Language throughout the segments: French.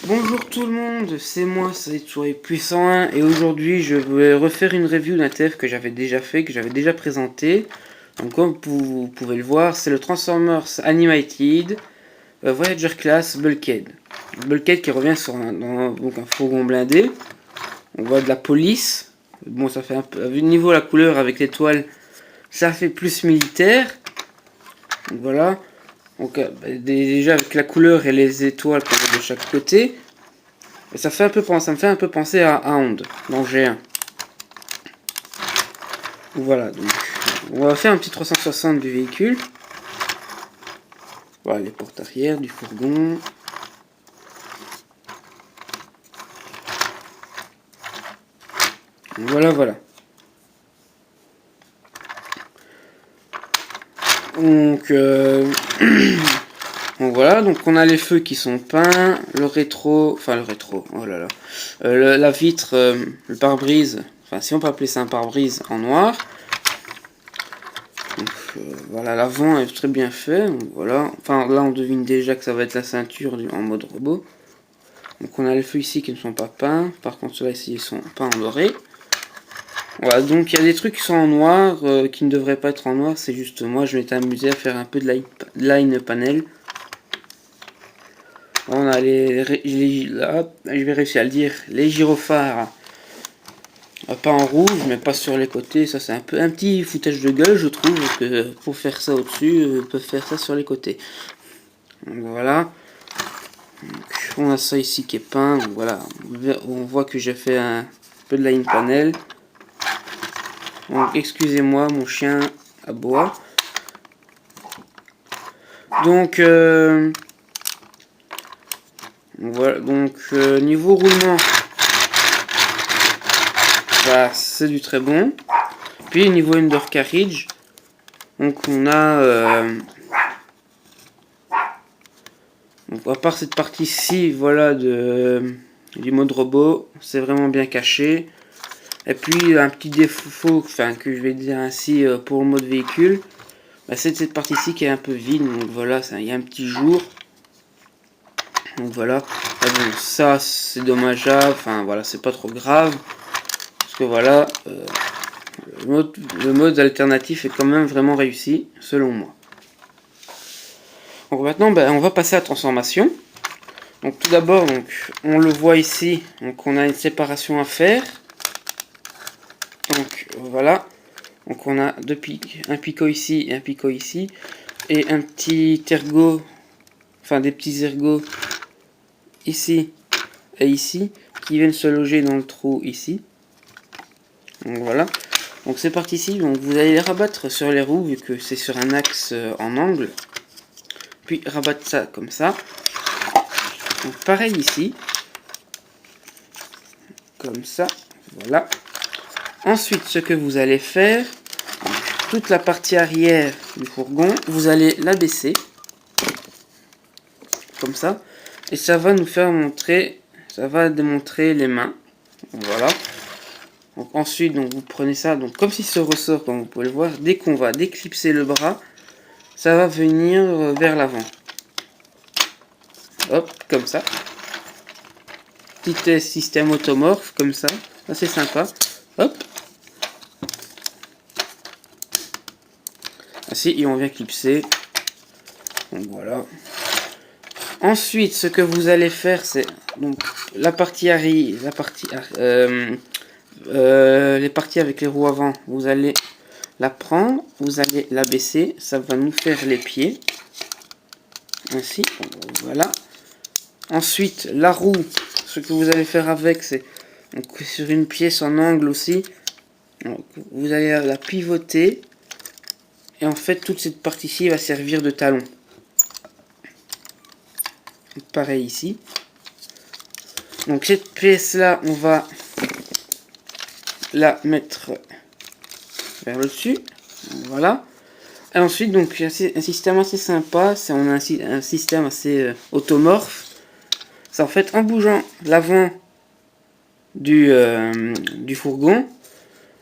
Bonjour tout le monde, c'est moi, c'est Toué Puissant 1 et aujourd'hui je vais refaire une review d'un TF que j'avais déjà fait, que j'avais déjà présenté. Donc comme vous pouvez le voir, c'est le Transformers Animated Voyager Class Bulkhead. Bulkhead qui revient sur donc un fourgon blindé. On voit de la police. Bon, ça fait un peu, vu niveau la couleur avec l'étoile, ça fait plus militaire. Donc voilà. Donc déjà avec la couleur et les étoiles qu'on voit de chaque côté. Et ça me fait un peu penser à Hound dans G1. Voilà, donc on va faire un petit 360 du véhicule. Voilà les portes arrière du fourgon. Voilà, voilà. Donc, donc voilà, donc on a les feux qui sont peints, le rétro, oh là là, la vitre, le pare-brise, enfin si on peut appeler ça un pare-brise en noir. Donc, voilà, l'avant est très bien fait, donc voilà, enfin là on devine déjà que ça va être la ceinture en mode robot. Donc on a les feux ici qui ne sont pas peints, par contre ceux-là ici ils sont peints en doré. Voilà, donc il y a des trucs qui sont en noir, qui ne devraient pas être en noir, c'est juste moi je m'étais amusé à faire un peu de line panel. On a là, je vais réussir à le dire, les gyrophares, pas en rouge, mais pas sur les côtés. Ça, c'est un petit foutage de gueule, je trouve, que pour faire ça au-dessus, ils peuvent faire ça sur les côtés. Donc, voilà. Donc, on a ça ici qui est peint. Donc, voilà, on voit que j'ai fait un peu de line panel. Donc, excusez-moi, mon chien aboie. Donc, voilà. Donc, niveau roulement. Voilà, c'est du très bon. Puis niveau undercarriage, donc on a donc à part cette partie-ci, voilà du mode robot, c'est vraiment bien caché. Et puis un petit défaut, enfin que je vais dire ainsi pour le mode véhicule, bah, c'est cette partie-ci qui est un peu vide. Donc voilà, il y a un petit jour. Donc voilà, ah bon, ça c'est dommageable. Enfin voilà, c'est pas trop grave parce que voilà. Le mode alternatif est quand même vraiment réussi, selon moi. Donc maintenant, on va passer à la transformation. Donc tout d'abord, on le voit ici, donc on a une séparation à faire. Donc voilà, donc on a deux pics, un picot ici et un picot ici, et un petit ergot, enfin des petits ergots ici et ici, qui viennent se loger dans le trou ici. Donc voilà. Donc c'est parti ici, donc vous allez les rabattre sur les roues vu que c'est sur un axe en angle. Puis rabattre ça comme ça. Donc pareil ici. Comme ça. Voilà. Ensuite, ce que vous allez faire, toute la partie arrière du fourgon, vous allez la baisser. Comme ça. Et ça va nous faire montrer, ça va démontrer les mains. Voilà. Donc ensuite, donc vous prenez ça, donc comme si ce ressort, comme vous pouvez le voir, dès qu'on va déclipser le bras, ça va venir vers l'avant. Hop, comme ça. Petit système automorphe, comme ça. Assez sympa. Hop. Ainsi, et on vient clipser. Donc voilà. Ensuite, ce que vous allez faire, c'est donc la partie arrière, les parties avec les roues avant, vous allez la prendre, vous allez la baisser, ça va nous faire les pieds. Ainsi, voilà. Ensuite, la roue, ce que vous allez faire avec, c'est sur une pièce en angle aussi, donc, vous allez la pivoter. Et en fait, toute cette partie-ci va servir de talon. Pareil ici. Donc cette pièce-là, on va la mettre vers le dessus. Voilà. Et ensuite, donc un système assez sympa. On a un système assez automorphe. C'est en fait en bougeant l'avant du fourgon,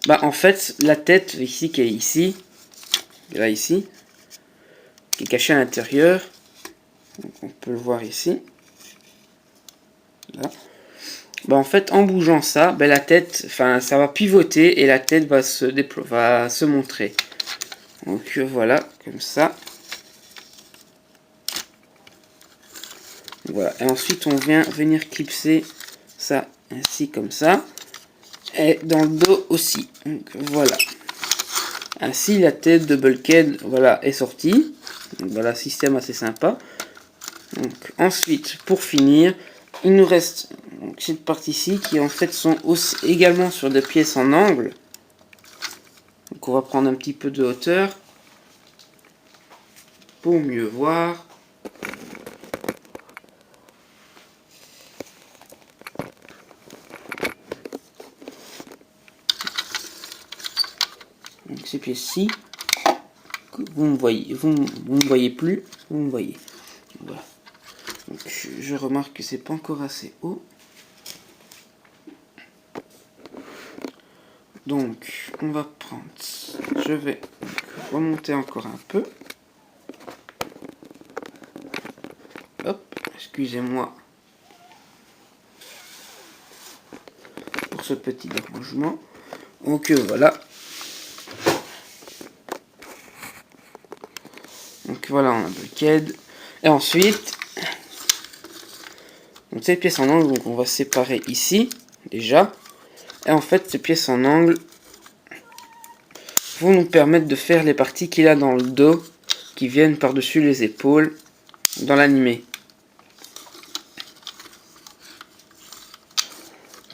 bah en fait la tête ici qui est ici, là ici, qui est cachée à l'intérieur. Donc on peut le voir ici. là. Bah en fait, en bougeant ça, bah, la tête, enfin, ça va pivoter et la tête va se montrer. Donc voilà, comme ça. Voilà, et ensuite on vient venir clipser ça ainsi comme ça. Et dans le dos aussi. Donc voilà. Ainsi la tête de Bulkhead voilà, est sortie. Donc voilà, système assez sympa. Donc ensuite, pour finir, il nous reste donc, cette partie-ci qui en fait sont aussi, également sur des pièces en angle. Donc on va prendre un petit peu de hauteur pour mieux voir. Donc ces pièces-ci, vous me voyez, vous me voyez plus, vous me voyez. Voilà. Donc je remarque que c'est pas encore assez haut. Donc on va prendre, je vais remonter encore un peu. Hop, excusez-moi pour ce petit dérangement. Donc voilà. Donc voilà, on a Bulkhead. Et ensuite, donc cette pièce en angle, donc on va séparer ici déjà. Et en fait, ces pièces en angle vont nous permettre de faire les parties qu'il a dans le dos qui viennent par-dessus les épaules dans l'animé.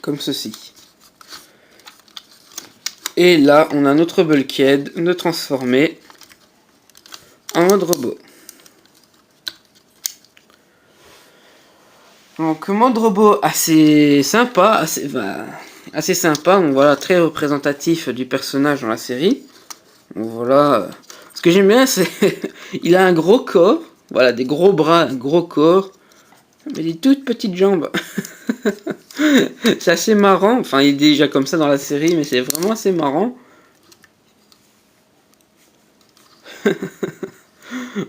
Comme ceci. Et là, on a notre Bulkhead de transformer en mode robot. Donc mode robot assez sympa, assez sympa, donc voilà, très représentatif du personnage dans la série. Donc voilà, ce que j'aime bien c'est il a un gros corps, voilà, des gros bras, un gros corps, mais des toutes petites jambes. C'est assez marrant, enfin il est déjà comme ça dans la série, mais c'est vraiment assez marrant.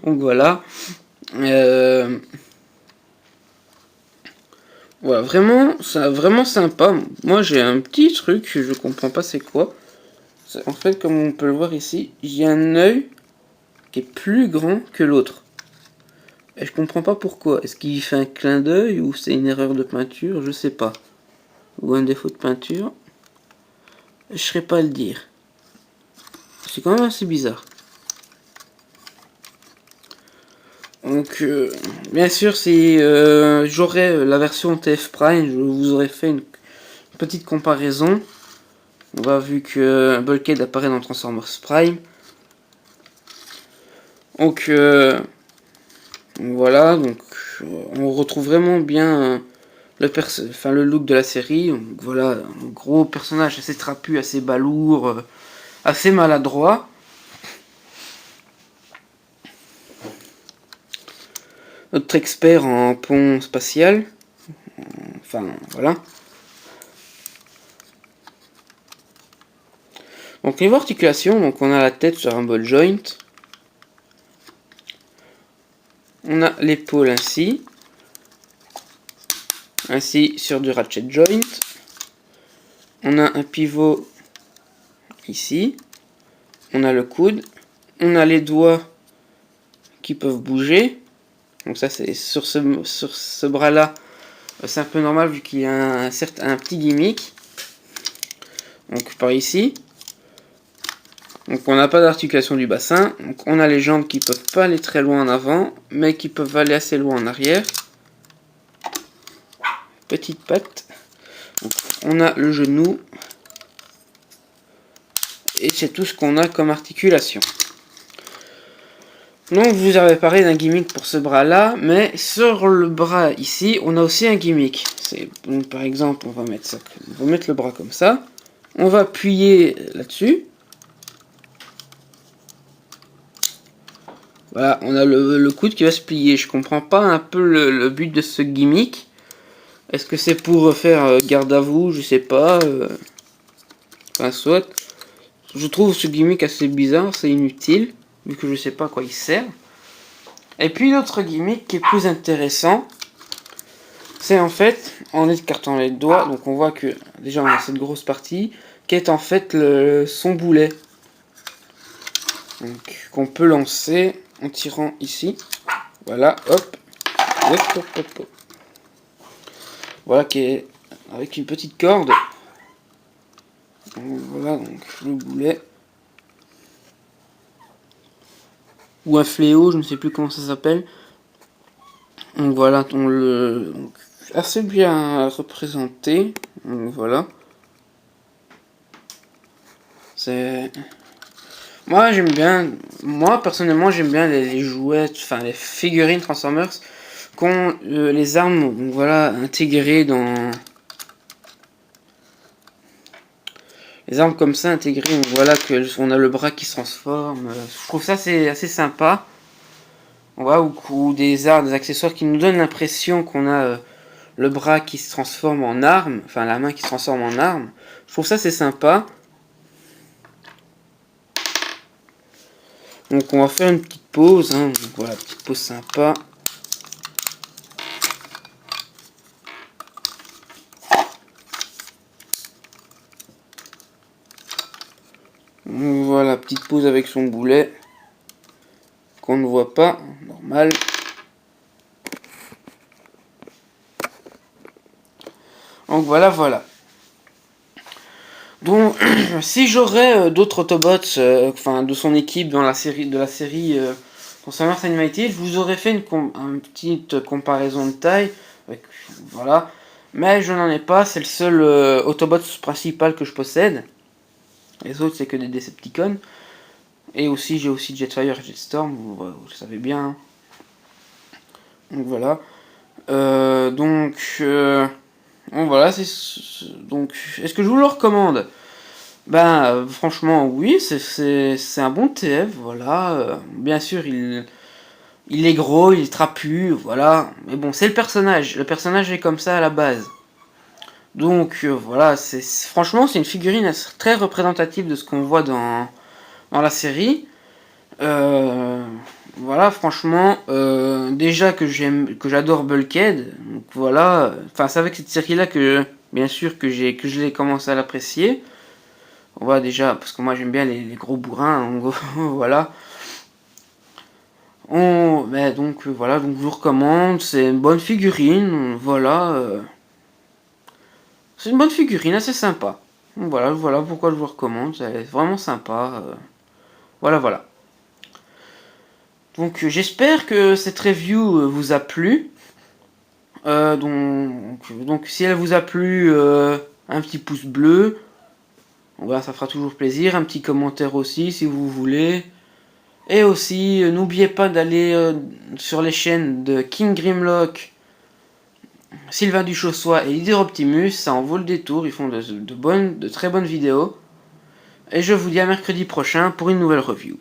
Donc voilà. Voilà, vraiment sympa. Moi j'ai un petit truc, je comprends pas c'est quoi. En fait, comme on peut le voir ici, j'ai un œil qui est plus grand que l'autre. Et je comprends pas pourquoi. Est-ce qu'il fait un clin d'œil ou c'est une erreur de peinture? Je sais pas. Ou un défaut de peinture. Je serais pas à le dire. C'est quand même assez bizarre. Donc, bien sûr, si j'aurais la version TF Prime, je vous aurais fait une petite comparaison. On va vu que Bulkhead apparaît dans Transformers Prime. Donc, voilà, donc on retrouve vraiment bien le look de la série. Donc, voilà, un gros personnage assez trapu, assez balourd, assez maladroit. Notre expert en pont spatial. Enfin, voilà. Donc niveau articulation, donc on a la tête sur un ball joint. On a l'épaule ainsi sur du ratchet joint. On a un pivot ici. On a le coude. On a les doigts qui peuvent bouger. Donc ça c'est sur ce bras là, c'est un peu normal vu qu'il y a un petit gimmick. Donc par ici. Donc on n'a pas d'articulation du bassin. Donc on a les jambes qui peuvent pas aller très loin en avant, mais qui peuvent aller assez loin en arrière. Petite patte. Donc, on a le genou. Et c'est tout ce qu'on a comme articulation. Donc vous avez parlé d'un gimmick pour ce bras là, mais sur le bras ici, on a aussi un gimmick. Donc par exemple, on va mettre le bras comme ça. On va appuyer là-dessus. Voilà, on a le coude qui va se plier. Je comprends pas un peu le but de ce gimmick. Est-ce que c'est pour faire garde à vous? Je sais pas. Enfin, soit. Je trouve ce gimmick assez bizarre, c'est inutile, vu que je sais pas à quoi il sert. Et puis l'autre gimmick qui est plus intéressant, c'est en fait, en écartant les doigts, donc on voit que déjà on a cette grosse partie, qui est en fait son boulet. Donc qu'on peut lancer en tirant ici. Voilà, hop. Hop, hop, hop, hop. Voilà, qui est avec une petite corde. Donc, voilà, donc le boulet. Ou un fléau, je ne sais plus comment ça s'appelle. Donc voilà, donc, assez bien représenté. Donc voilà. C'est... Moi j'aime bien, moi personnellement j'aime bien les jouets, enfin les figurines Transformers qui ont les armes, donc voilà, intégrées dans... Les armes comme ça intégrées, donc voilà, on a le bras qui se transforme. Je trouve ça c'est assez sympa. Voilà, ou des accessoires qui nous donnent l'impression qu'on a le bras qui se transforme en arme, enfin la main qui se transforme en arme. Je trouve ça c'est sympa. Donc on va faire une petite pause, hein. Donc, voilà, petite pause sympa. Donc, voilà, petite pause avec son boulet. Qu'on ne voit pas, normal. Donc voilà, voilà. Donc si j'aurais d'autres Autobots, enfin de son équipe dans la série, Transformers Animated, je vous aurais fait une petite comparaison de taille. Voilà. Mais je n'en ai pas, c'est le seul Autobot principal que je possède. Les autres c'est que des Decepticons. Et aussi j'ai aussi Jetfire et Jetstorm, vous le savez bien. Hein. Donc voilà. Donc voilà, donc est-ce que je vous le recommande? Ben franchement oui, c'est un bon TF, voilà. Bien sûr il est gros, il est trapu, voilà. Mais bon, c'est le personnage est comme ça à la base. Donc voilà, franchement c'est une figurine très représentative de ce qu'on voit dans la série. Voilà, franchement, déjà que j'adore Bulkhead, donc voilà, enfin c'est avec cette série-là que, bien sûr, que je l'ai commencé à l'apprécier. On voit déjà, parce que moi j'aime bien les gros bourrins, donc, voilà. Donc voilà, donc je vous recommande, c'est une bonne figurine, voilà. C'est une bonne figurine, assez sympa. Donc, voilà pourquoi je vous recommande, c'est vraiment sympa. Voilà, voilà. Donc j'espère que cette review vous a plu. Donc si elle vous a plu, un petit pouce bleu. Voilà, ça fera toujours plaisir. Un petit commentaire aussi si vous voulez. Et aussi, n'oubliez pas d'aller sur les chaînes de King Grimlock, Sylvain Duchossois et Leader Optimus. Ça en vaut le détour. Ils font de très bonnes vidéos. Et je vous dis à mercredi prochain pour une nouvelle review.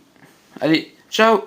Allez, ciao!